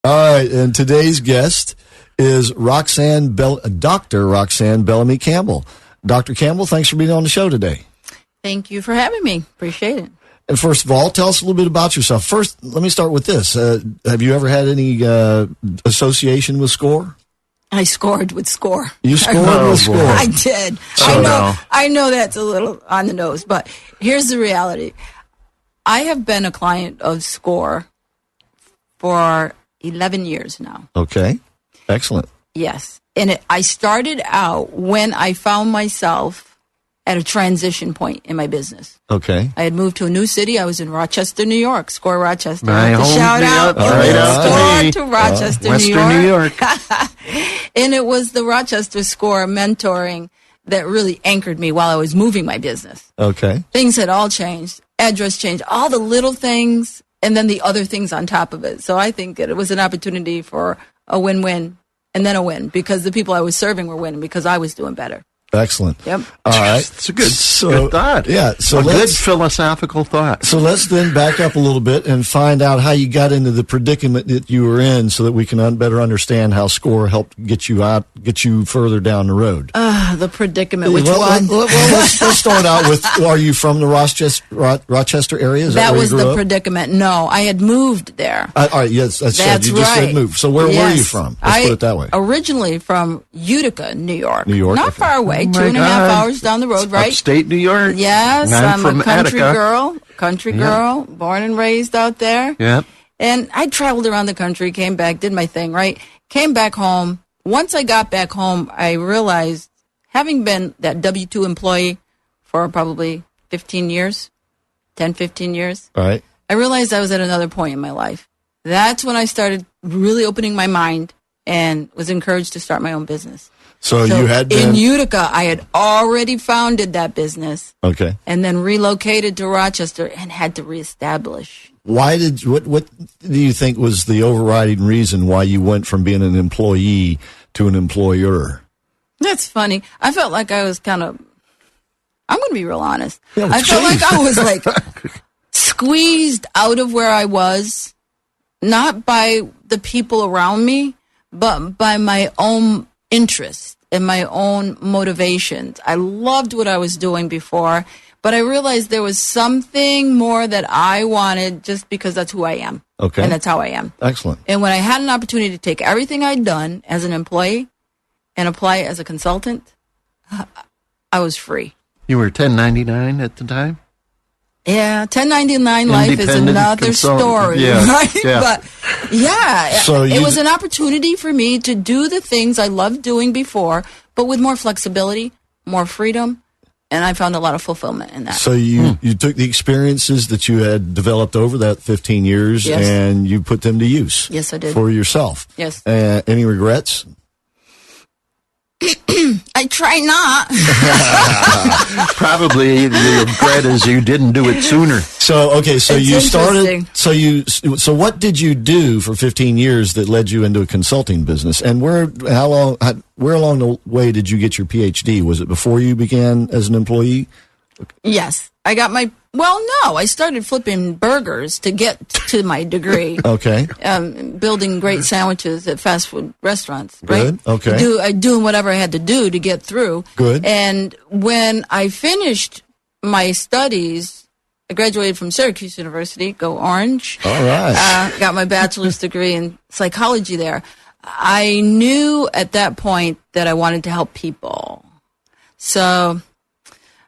All right, and today's guest is Dr. Roxanne Bellamy Campbell. Dr. Campbell, thanks for being on the show today. Thank you for having me. Appreciate it. And first of all, tell us a little bit about yourself. First, let me start with this. Have you ever had any association with SCORE? I scored with SCORE. You scored with SCORE? I did. I know that's a little on the nose, but here's the reality. I have been a client of SCORE for 11 years now. Okay. Excellent. Yes. And I started out when I found myself at a transition point in my business. Okay. I had moved to a new city. I was in Rochester, New York. SCORE Rochester. My home, shout out right SCORE to Rochester, Western New York. And it was the Rochester SCORE mentoring that really anchored me while I was moving my business. Okay. Things had all changed. Address changed. All the little things and then the other things on top of it. So I think it was an opportunity for a win-win and then a win because the people I was serving were winning because I was doing better. Excellent. Yep. All right. It's a good thought. Yeah. So a good philosophical thought. So let's then back up a little bit and find out how you got into the predicament that you were in so that we can better understand how SCORE helped get you further down the road. The predicament. Which one? Well, let's start out with, are you from the Rochester area? That was the predicament. No, I had moved there. All right. Yes. That's right. You just said move. So where were you from? Let's put it that way. Originally from Utica, New York. New York. Not far away. 2.5 hours down the road, right? Upstate New York. Yes, I'm from a country Attica. girl, born and raised out there. Yep. And I traveled around the country, came back, did my thing, right? Came back home. Once I got back home, I realized, having been that W-2 employee for probably 15 years, 10, 15 years, right. I realized I was at another point in my life. That's when I started really opening my mind and was encouraged to start my own business. So you had been... In Utica, I had already founded that business. Okay. And then relocated to Rochester and had to reestablish. What do you think was the overriding reason why you went from being an employee to an employer? That's funny. I felt like I was I'm going to be real honest. Yeah, I felt like I was squeezed out of where I was, not by the people around me, but by my own interest and my own motivations. I loved what I was doing before, but I realized there was something more that I wanted just because that's who I am. Okay. And that's how I am. Excellent. And when I had an opportunity to take everything I'd done as an employee and apply it as a consultant, I was free. You were 1099 at the time? Yeah, 1099 life is another story, right? Yeah. But yeah, so it was an opportunity for me to do the things I loved doing before, but with more flexibility, more freedom, and I found a lot of fulfillment in that. So you took the experiences that you had developed over that 15 years and you put them to use. Yes, I did. For yourself. Yes. Any regrets? I try not. Probably the regret is you didn't do it sooner. So you started. So what did you do for 15 years that led you into a consulting business? And where along the way did you get your PhD? Was it before you began as an employee? Yes, I got my. Well, no, I started flipping burgers to get to my degree. Okay. Building great sandwiches at fast food restaurants. Right? Good. Okay. Doing whatever I had to do to get through. Good. And when I finished my studies, I graduated from Syracuse University. Go Orange. All right. Got my bachelor's degree in psychology there. I knew at that point that I wanted to help people. So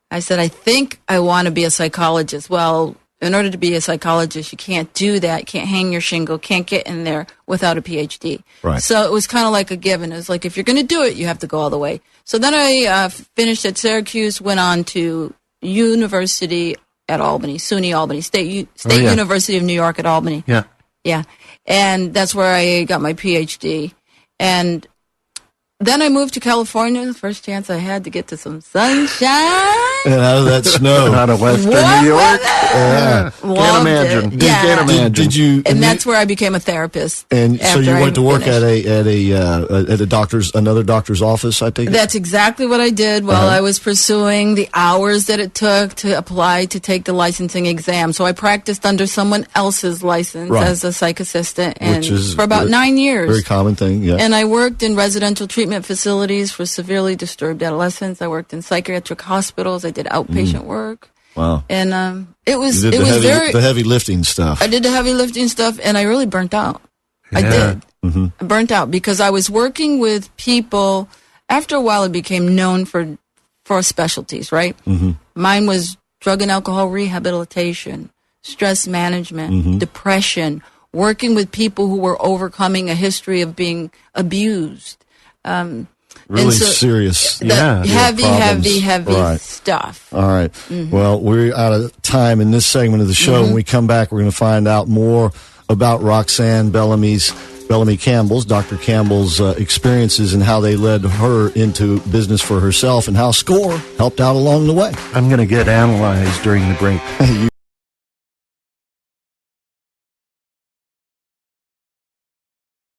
I said, I think I want to be a psychologist. Well, in order to be a psychologist, you can't do that. Can't hang your shingle. Can't get in there without a PhD. Right. So it was kind of like a given. It was like, if you're going to do it, you have to go all the way. So then I finished at Syracuse, went on to University at Albany, SUNY Albany, State University of New York at Albany. Yeah. Yeah. And that's where I got my PhD. And then I moved to California, the first chance I had to get to some sunshine. And out of that snow. Out of Western What New York. was it? Yeah. Can't Loved imagine. it. Yeah. Can't imagine. Did you? And that's where I became a therapist. And so after you I went to work finished. at another doctor's office, I take it? That's exactly what I did while I was pursuing the hours that it took to apply to take the licensing exam. So I practiced under someone else's license Right. as a psych assistant, and Which is for about 9 years. Very common thing, yeah. And I worked in residential treatment facilities for severely disturbed adolescents. I worked in psychiatric hospitals. I did outpatient work. Wow. And it was You did very the heavy lifting stuff. I did the heavy lifting stuff, and I really burnt out. I Yeah. did. I burnt out because I was working with people. After a while, I became known for specialties, right? Mine was drug and alcohol rehabilitation, stress management, depression, working with people who were overcoming a history of being abused. Really and so serious. Heavy Right. stuff. All right. Well, we're out of time in this segment of the show. When we come back, we're going to find out more about Roxanne Bellamy Campbell's, Dr. Campbell's experiences and how they led her into business for herself and how SCORE helped out along the way. I'm going to get analyzed during the break.